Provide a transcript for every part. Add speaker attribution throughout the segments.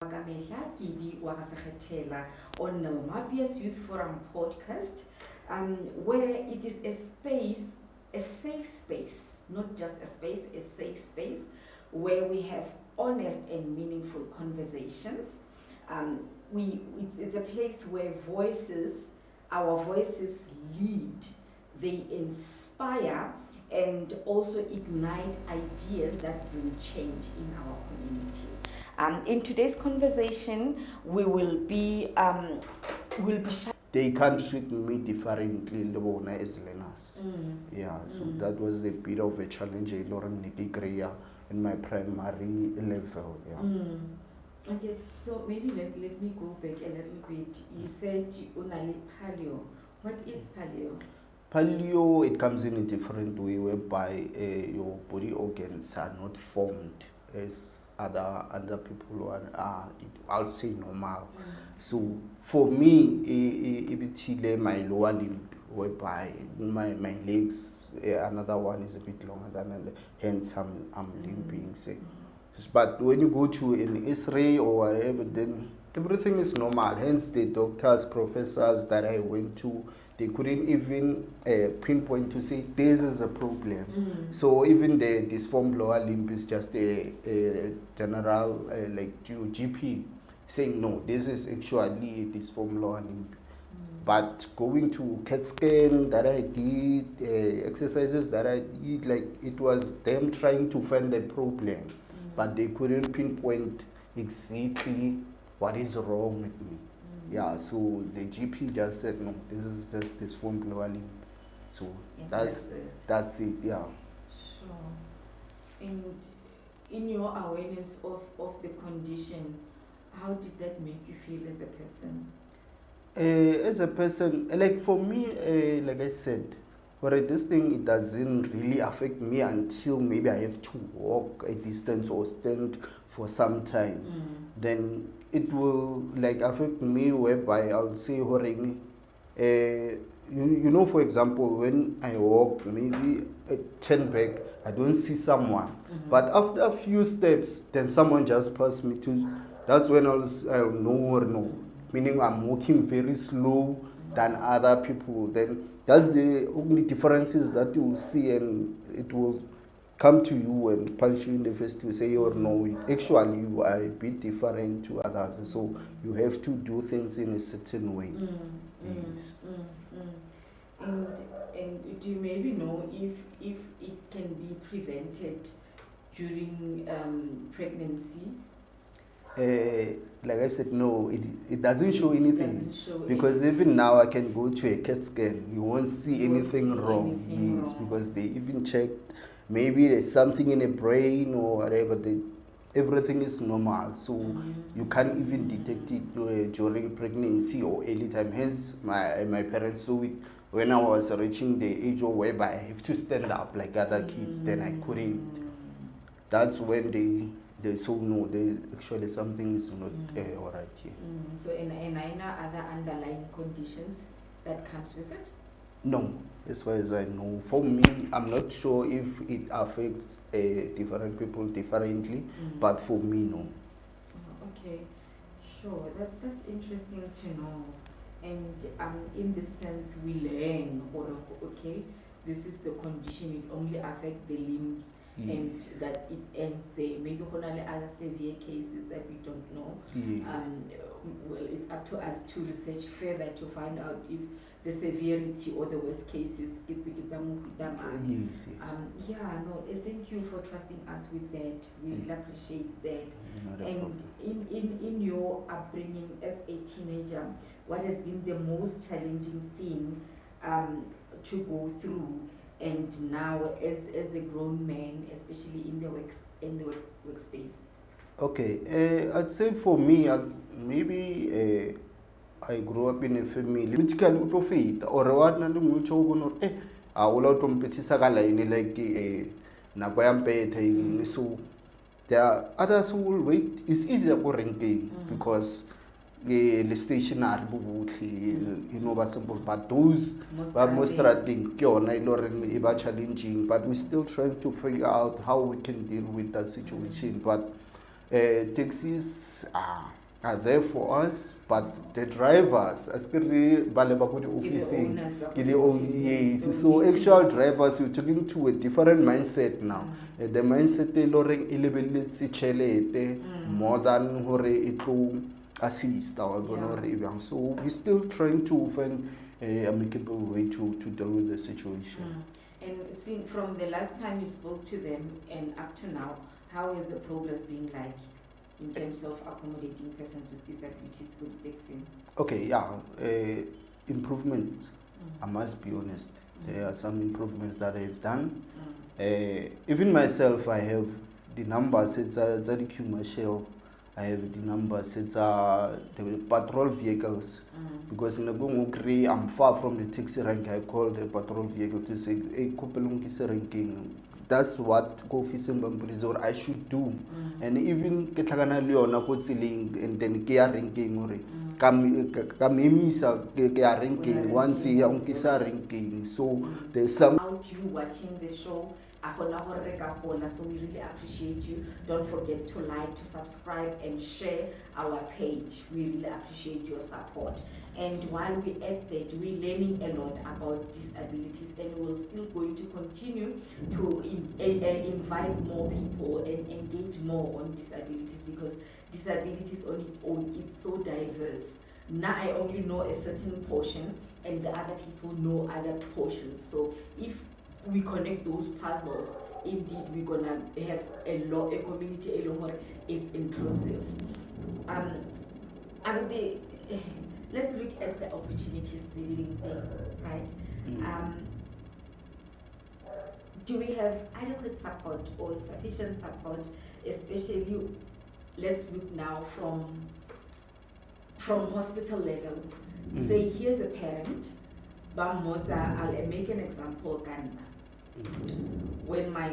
Speaker 1: Kedibone Sekgethela on Nellmapius Youth Forum podcast, where it is a space, a safe space, not just a space, a safe space, where we have honest and meaningful conversations. It's a place where our voices lead, they inspire, and also ignite ideas that bring change in our community. In today's conversation, we will be
Speaker 2: they can't treat me differently as learners. Yeah, so that was a bit of a challenge in my primary level. Yeah.
Speaker 1: Okay, so maybe let me go back a little bit. You said unali paleo. What is paleo?
Speaker 2: Paleo, it comes in a different way whereby your body organs are not formed as other people are, I would say, normal. So for me, my lower limb, whereby my legs, another one is a bit longer than, hence I'm limping. But when you go to an X-ray or whatever, then everything is normal. Hence the doctors, professors that I went to, they couldn't even pinpoint to say this is a problem. So even the disformed lower limb is just a general like GP saying no, this is actually a disformed lower limb. But going to CAT scan that I did, exercises that I did, like it was them trying to find the problem, but they couldn't pinpoint exactly what is wrong with me. Yeah, so the GP just said, no, this is just this form lower limb. So that's it, yeah.
Speaker 1: Sure. And in your awareness of the condition, how did that make you feel as a person?
Speaker 2: As a person, like for me, like I said, this thing, it doesn't really affect me until maybe I have to walk a distance or stand for some time. Then it will like affect me whereby I would say, you know, for example, when I walk, maybe turn back, I don't see someone. But after a few steps, then someone just passed me to. That's when I'll know, meaning I'm walking very slow than other people. Then that's the only differences that you will see, and it will come to you and punch you in the face to say, or no, actually you are a bit different to others, so you have to do things in a certain way.
Speaker 1: And do you maybe know if it can be prevented during pregnancy?
Speaker 2: Like I said, no, it doesn't show anything. Because even now I can go to a CAT scan, you won't see anything wrong. Yes, because they even checked, maybe there's something in the brain or whatever, everything is normal. So you can't even detect it during pregnancy or any time. Hence, my parents saw it when I was reaching the age of whereby I have to stand up like other kids, then I couldn't. That's when they saw no, actually something is not all right here.
Speaker 1: So and I know other underlying conditions that comes with it?
Speaker 2: No, as far as I know. For me, I'm not sure if it affects different people differently, but for me, no.
Speaker 1: Okay, sure. That's interesting to know. And in this sense, we learn, okay, this is the condition, it only affects the limbs, and that it ends there. Maybe only other severe cases that we don't know. Well, it's up to us to research further to find out if the severity or the worst cases.
Speaker 2: Yes.
Speaker 1: Yeah, no, thank you for trusting us with that. We really appreciate that. And in your upbringing as a teenager, what has been the most challenging thing to go through? And now, as a grown man, especially in the workspace.
Speaker 2: Okay, I'd say for me, maybe I grew up in a family. Politically, utofit or what? Na lungu chogo I will out competisa kala in like na koyampe so there are others who will wait. It's easier for renting because the stationary you know, simple, but those are most struggling, challenging, but we're still trying to figure out how we can deal with that situation. But taxis are there for us, but the drivers are still officing. Yes. So actual drivers, you're talking to a different mindset now. The mindset they loring more than it will assist our so we're still trying to find a amicable way to deal with the situation.
Speaker 1: And from the last time you spoke to them and up to now, how has the progress been like in terms of accommodating persons with disabilities with fixing? Okay,
Speaker 2: improvement. I must be honest. There are some improvements that I've done. Even myself, I have the numbers. It's a commercial. I have the numbers. It's the patrol vehicles. Because in the Gungukri, I'm far from the taxi rank. I call the patrol vehicle to say, "Hey, ranking." That's what Kofi or I should do. And even Ketlagana Leona Kotziling and then Kia ranking or Kamimisa Kia ranking, once a young Kisa ranking. So there's some.
Speaker 1: Out you watching the show. So we really appreciate you. Don't forget to like, to subscribe, and share our page. We really appreciate your support. And while we're at that, we're learning a lot about disabilities, and we're still going to continue to invite more people and engage more on disabilities, because disabilities on its own, it's so diverse. Now I only know a certain portion, and the other people know other portions. So if we connect those puzzles, indeed we're gonna have a community it's inclusive. Let's look at the opportunities leading there, right? Do we have adequate support or sufficient support, especially, let's look now from hospital level. Say here's a parent, I'll make an example. When my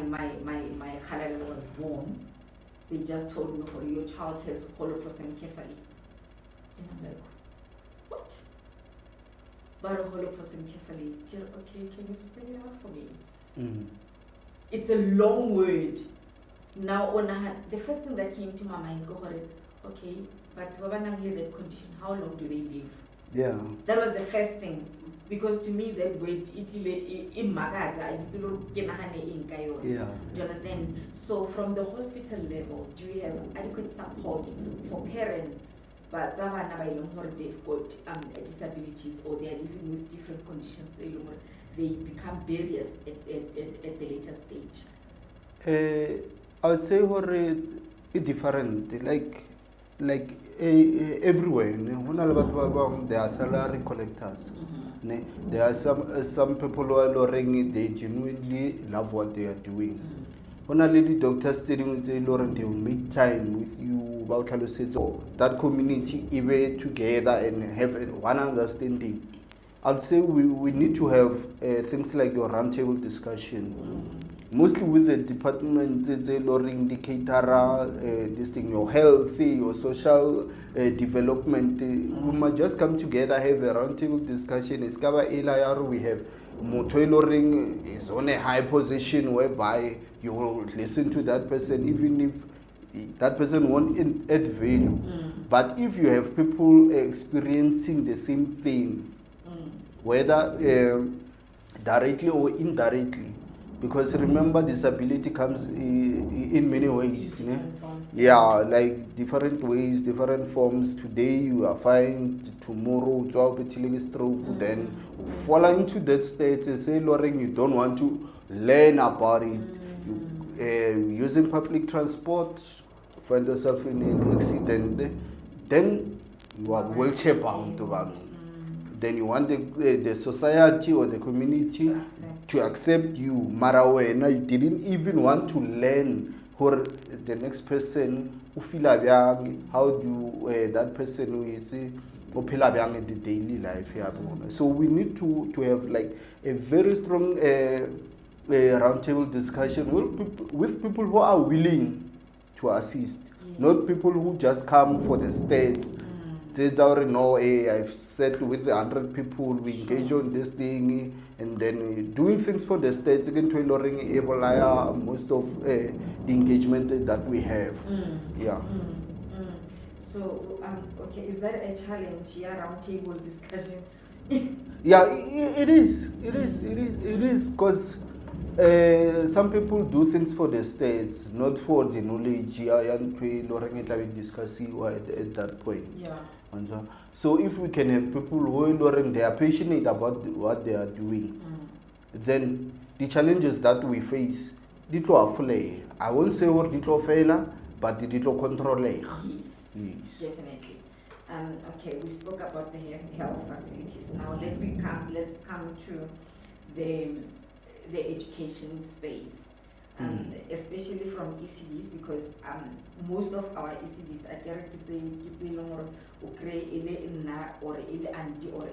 Speaker 1: Khaled was born, they just told me, your child has Mr Sekgethela. And I'm like, what? But Mr Sekgethela, okay, can you spell it out for me? It's a long word. Now, the first thing that came to my mind, okay, but that condition, how long do they live?
Speaker 2: Yeah.
Speaker 1: That was the first thing. Because to me, that word, do you understand? So from the hospital level, do you have adequate support for parents, but they've got disabilities, or they are living with different conditions, they become barriers at the later stage?
Speaker 2: I would say it's different, like everywhere. There are salary collectors. There are some people who are they genuinely love what they are doing. When a lady doctor sitting with the Lauren, they will make time with you about that community even together and have one understanding. I'd say we need to have things like your roundtable discussion. Mostly with the department, or indicator, this thing, your health, your social development. We must just come together, have a roundtable discussion. We have Motoiloring is on a high position whereby you will listen to that person, even if that person won't add value. But if you have people experiencing the same thing, whether directly or indirectly, because remember, disability comes in many ways. Yeah, like different ways, different forms. Today you are fine, tomorrow stroke, then fall into that state and say, Lauren, you don't want to learn about it. Using public transport, find yourself in an accident, then you are wheelchair bound. Then you want the society or the community to accept you. Marawena, you didn't even want to learn for the next person who feel how do that person who is in the daily life. So we need to have like a very strong roundtable discussion with people who are willing to assist, not people who just come for the states. They already know, I've said with 100 people, we engage on this thing, and then doing things for the states, again, to most of the engagement that we have.
Speaker 1: So, okay, is that a challenge? Yeah, roundtable discussion.
Speaker 2: Yeah, it is. It is because some people do things for the states, not for the knowledge. Yeah, and we discuss at that point.
Speaker 1: Yeah.
Speaker 2: So if we can have people who they are passionate about what they are doing, then the challenges that we face, I won't say what fail, but the control.
Speaker 1: Yes, definitely. Okay, we spoke about the health facilities. Now let's come to the education space, especially from ECDs, because most of our ECDs are or auntie or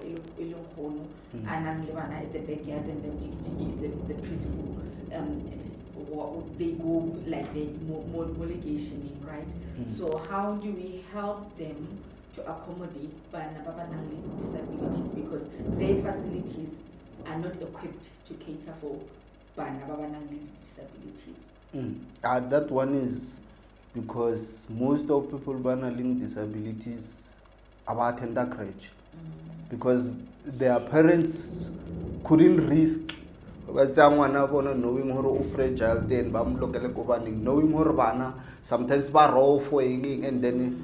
Speaker 1: at the backyard, and then it's a preschool. They go like the homologation, right? So how do we help them to accommodate disabilities, because their facilities are not equipped to cater for disabilities?
Speaker 2: That one is because most of people with disabilities are tender crutch, because their parents couldn't risk knowing how fragile then knowing how sometimes and then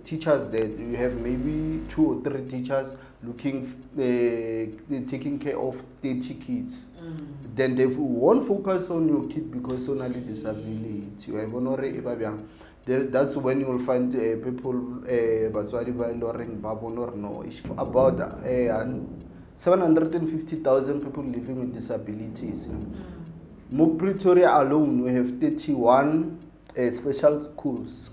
Speaker 2: teachers that you have maybe 2 or 3 teachers taking care of 30 kids. Then they won't focus on your kid because only disability. You have that's when you will find people about 750,000 people living with disabilities. In Pretoria alone, we have 31 special schools.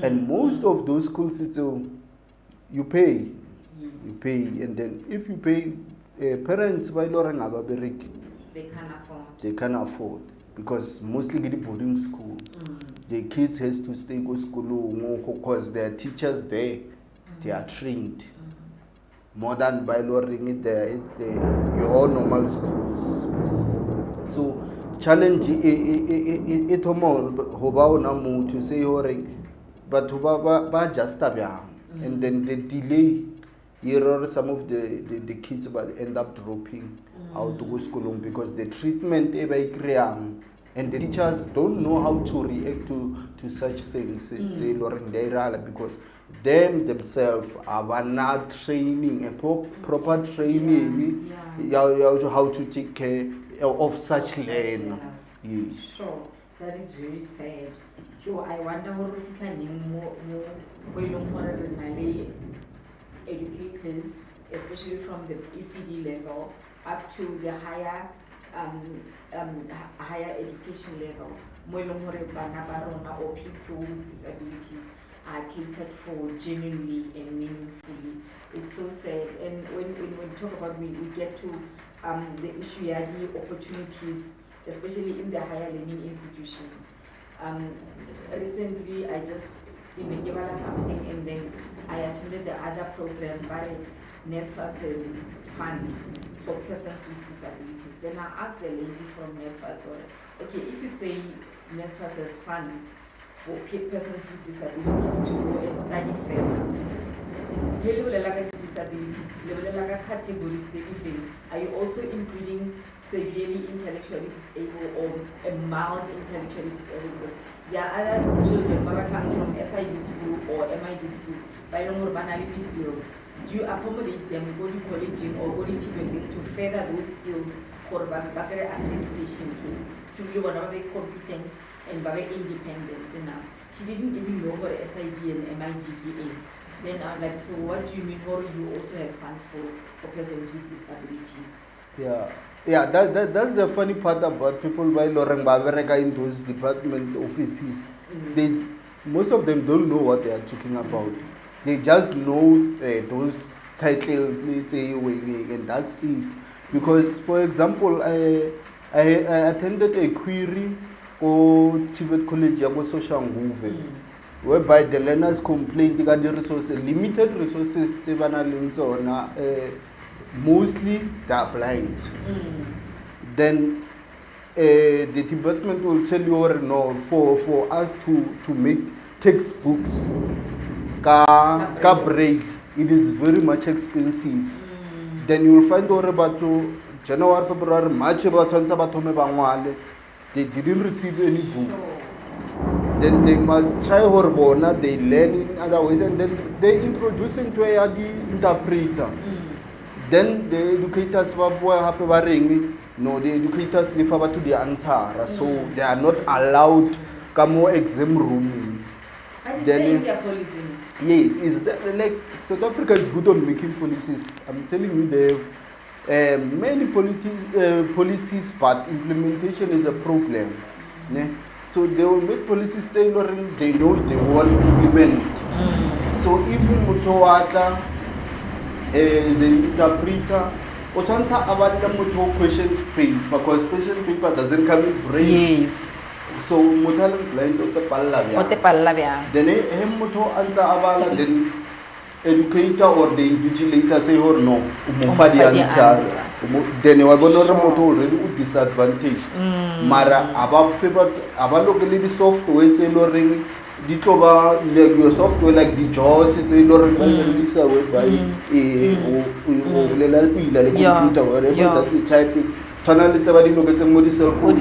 Speaker 2: And most of those schools, you pay.
Speaker 1: Yes.
Speaker 2: You pay. And then if you pay, parents, they can't afford. Because mostly get boarding school. The kids has to stay go school because there are teachers there. They are trained. More than by lowering your normal schools. So challenge it to say but just and then the delay here some of the kids end up dropping out to go school because the treatment and the teachers don't know how to react to such things because them themselves are not training, a proper training, how to take care of such land.
Speaker 1: Yes. Sure, that is very sad. I wonder what educators, especially from the ECD level up to the higher education level, or people with disabilities are catered for genuinely and meaningfully. It's so sad. And when we talk about we get to the issue of the opportunities, especially in the higher learning institutions. Recently, I just gave something, and then I attended the other program by NSFAS's funds for persons with disabilities. Then I asked the lady from NSFAS, okay, if you say NSFAS's funds for persons with disabilities to go and study further, disabilities, are you also including severely intellectually disabled or a mild intellectually disabled? Because there are other children from SID school or MID schools, bilingual skills. Do you accommodate them, go to college or go to to further those skills for accreditation to be very competent and very independent? She didn't even know what SID and MIDPA. Then I'm like, so what do you mean? Or you also have funds for persons with disabilities?
Speaker 2: Yeah, that's the funny part about people by Lauren Baverega in those department offices. Most of them don't know what they are talking about. They just know those titles, and that's it. Because, for example, I attended a query or Tibet College Yago Social Movement, whereby the learners complained they got the resources, limited resources, mostly they are blind. Then the department will tell you, no, for us to textbooks, ka break, it is very much expensive. Then you will find about January, February, March, they didn't receive any book. Then they must try Horbona, they learn in other ways, and then they introduce into a interpreter. Then the educators no, the educators refer to the answer, so they are not allowed to come exam room.
Speaker 1: Then their policies.
Speaker 2: Yes, is that like South Africa is good on making policies. I'm telling you, they have many policies, but implementation is a problem. Ne? So they will make policies tailoring, they know they want to implement. So if Mutowata is an interpreter, or sometimes about the Muto question paper, because question paper doesn't come in brain.
Speaker 3: Yes.
Speaker 2: So Mutalan blind to the Palavia. Then Muto answer Avala, then educator or the invigilator say or no, Mufadi answer. Then you are going to already with disadvantage. Mara above favor about locally software say learning the cover your software like the JAWS it's a learning by computer whatever that you type it. Finally somebody look at somebody cell phone.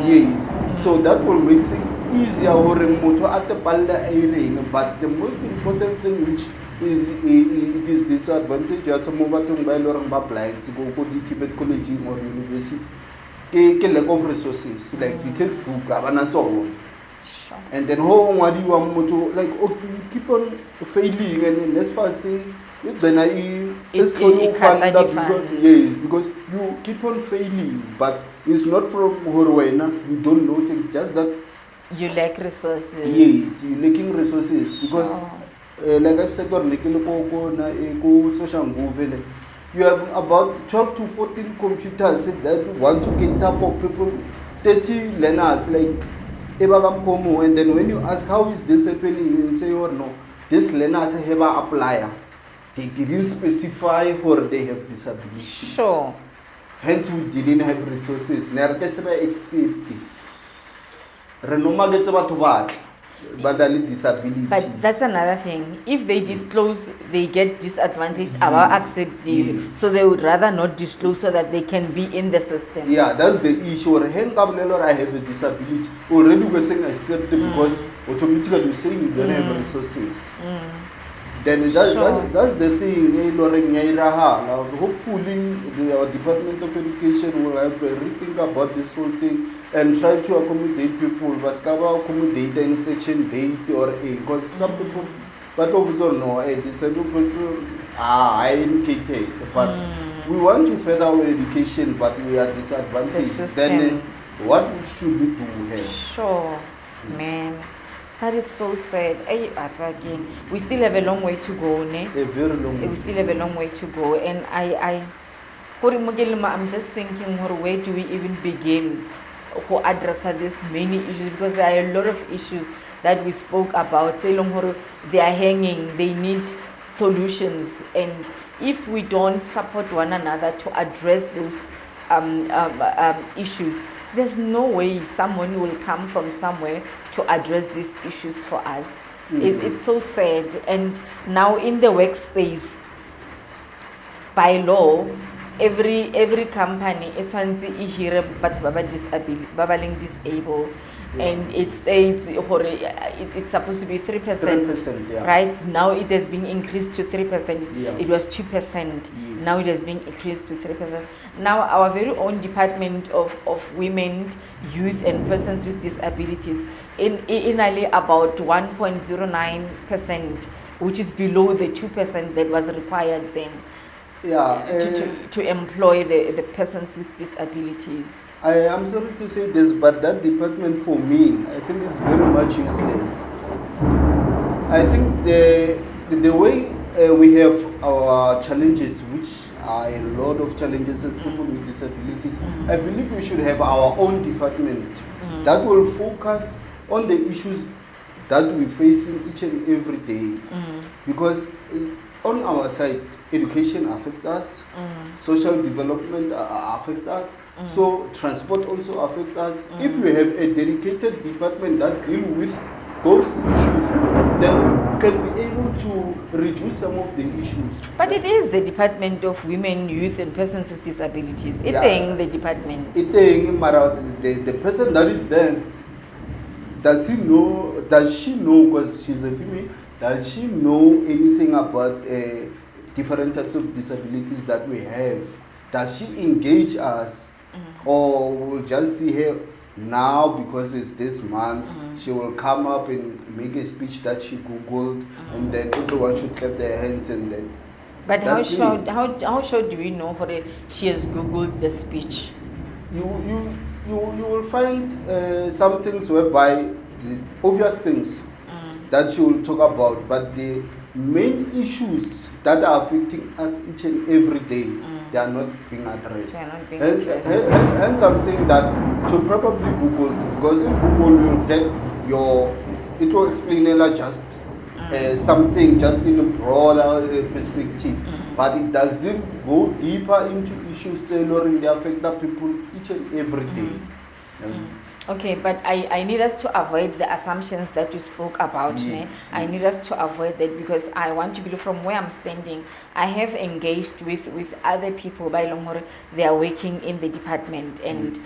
Speaker 2: Yes. So that will make things easier or remote at the Palla area. But the most important thing which it is disadvantage as a mobile to buy Lorang Bablines, go to Tibet College or university. Lack of resources, like the textbook, and so on. And then how what do you want to like keep on failing and as far as say then it's going to fund that because yes, because you keep on failing, but it's not from Horwena, you don't know things, just that
Speaker 3: you lack resources.
Speaker 2: Yes, you're lacking resources because like I've said on social movement, you have about 12 to 14 computers that want to cater for people, 30 learners like Ebagam Komo, and then when you ask how is this happening, you say or no, this learners have an applier. They didn't specify or they have disabilities.
Speaker 3: Sure.
Speaker 2: Hence we didn't have resources. Renoma gets about disability.
Speaker 3: But that's another thing. If they disclose, they get disadvantaged about accepting.
Speaker 2: Yes.
Speaker 3: So they would rather not disclose so that they can be in the system.
Speaker 2: Yeah, that's the issue. Or I have a disability. Already we're saying accept because automatically you're saying you don't have resources. Then that's the thing. Hopefully our Department of Education will have a rethink about this whole thing and try to accommodate people. Accommodate in section 8 or 8 because some people, but also no, disabled people are educated. But we want to further our education, but we are disadvantaged. Then what should we do here?
Speaker 3: Sure, man. That is so sad. Again, we still have a long way to go, ne?
Speaker 2: A very long way.
Speaker 3: We still have a long way to go, and I'm just thinking, where do we even begin to address these many issues? Because there are a lot of issues that we spoke about. They are hanging. They need solutions, and if we don't support one another to address those issues, there's no way someone will come from somewhere to address these issues for us. It's so sad. And now in the workspace, by law, every company it's disabled. And it states it's supposed to be 3%,
Speaker 2: yeah.
Speaker 3: Right now it has been increased to 3%.
Speaker 2: Yeah.
Speaker 3: It was 2%.
Speaker 2: Yes.
Speaker 3: Now it has been increased to 3%. Now our very own Department of Women, Youth and Persons with Disabilities in only about 1.09%, which is below the 2% that was required then.
Speaker 2: Yeah,
Speaker 3: to employ the persons with disabilities.
Speaker 2: I am sorry to say this, but that department for me, I think is very much useless. I think the way we have our challenges, which are a lot of challenges as people with disabilities, I believe we should have our own department that will focus on the issues that we face in each and every day. Because on our side, education affects us, social development affects us, so transport also affects us. If we have a dedicated department that deal with those issues, then we can be able to reduce some of the issues.
Speaker 3: But it is the Department of Women, Youth and Persons with Disabilities. It's
Speaker 2: Yeah.
Speaker 3: the department.
Speaker 2: The person that is there, does she know, because she's a female, does she know anything about different types of disabilities that we have? Does she engage us? Or we'll just see her now because it's this month, she will come up and make a speech that she Googled, and then everyone should clap their hands and then.
Speaker 3: But how sure do we know whether she has Googled the speech?
Speaker 2: You will find some things whereby the obvious things that she will talk about, but the main issues that are affecting us each and every day, they are not being addressed.
Speaker 3: They are not being addressed.
Speaker 2: Hence I'm saying that she'll probably Google, because in Google you'll get it will explain just something just in a broader perspective, but it doesn't go deeper into issues tailoring the affect the people each and every day.
Speaker 3: Okay, but I need us to avoid the assumptions that you spoke about.
Speaker 2: Yes,
Speaker 3: I need us to avoid that, because I want to believe from where I'm standing. I have engaged with other people by Longore. They are working in the department, and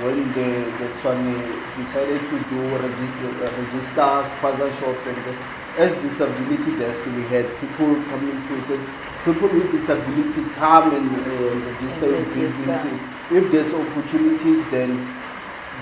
Speaker 2: when this one decided to do register spaza shops, and as disability desk, we had people coming to say, people with disabilities come and register in businesses. If there's opportunities, then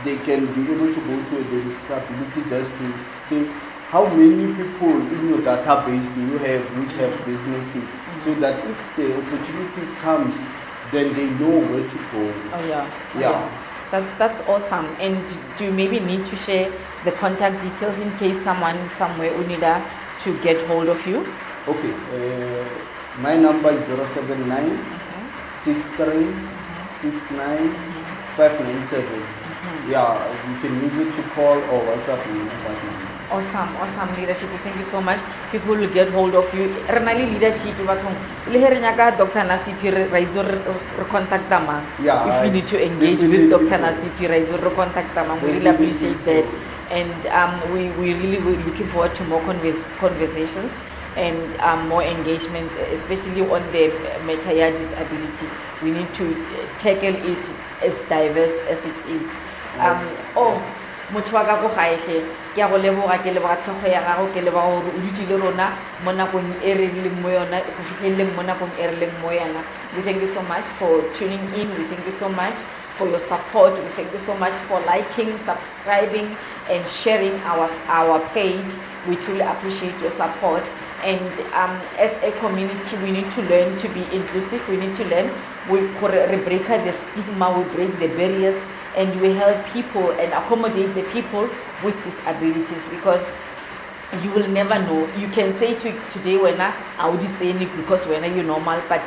Speaker 2: they can be able to go to the disability desk to say, how many people in your database do you have which have businesses, so that if the opportunity comes, then they know where to go.
Speaker 3: Oh yeah.
Speaker 2: Yeah.
Speaker 3: That's awesome. And do you maybe need to share the contact details in case someone somewhere would need to get hold of you?
Speaker 2: Okay. My number is 079 63 69 597. Yeah, you can use it to call or WhatsApp me.
Speaker 3: Awesome leadership. Thank you so much. People will get hold of you. Renali leadership bathong. Leher nyaka Dr. Nasipi raizo contact dama.
Speaker 2: Yeah.
Speaker 3: If you need to engage with Dr. Nasipi raizo contact dama, we really appreciate that. And we really we're looking forward to more conversations and more engagement, especially on the matter disability. We need to tackle it as diverse as it is. Motho wa ka go gaetlhe ke a go leboga ke leboga tlhogo ya gago ke leboga gore o dutse le rona mo nakong e re leng mo yona go fitlheleleng mo nakong e re leng mo yona. We thank you so much for tuning in. We thank you so much for your support. We thank you so much for liking, subscribing and sharing our page. We truly appreciate your support. And as a community, we need to learn to be inclusive. We need to learn we break the stigma, we break the barriers, and we help people and accommodate the people with disabilities, because you will never know. You can say today when I would say because when you're normal, but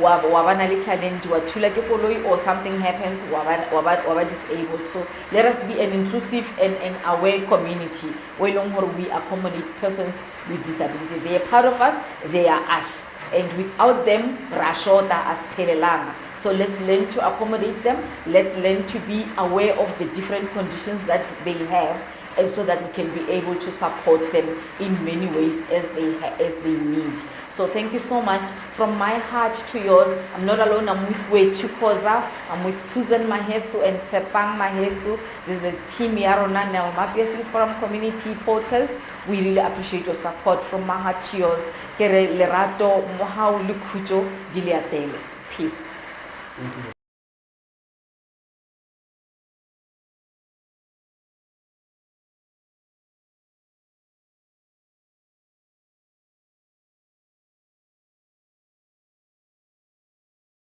Speaker 3: wabana challenge or something happens, waba disabled. So let us be an inclusive and an aware community where we accommodate persons with disability. They are part of us, they are us, and without them, rashota as pelelanga. So let's learn to accommodate them. Let's learn to be aware of the different conditions that they have, and so that we can be able to support them in many ways as they need. So thank you so much from my heart to yours. I'm not alone. I'm with Wetu Koza. I'm with Susan Mahesu and Sepang Mahesu. This is a team here on Nellmapius Youth Forum Community Podcast. We really appreciate your support from my heart to yours. Kere lerato mohau lukujo diliatele. Peace.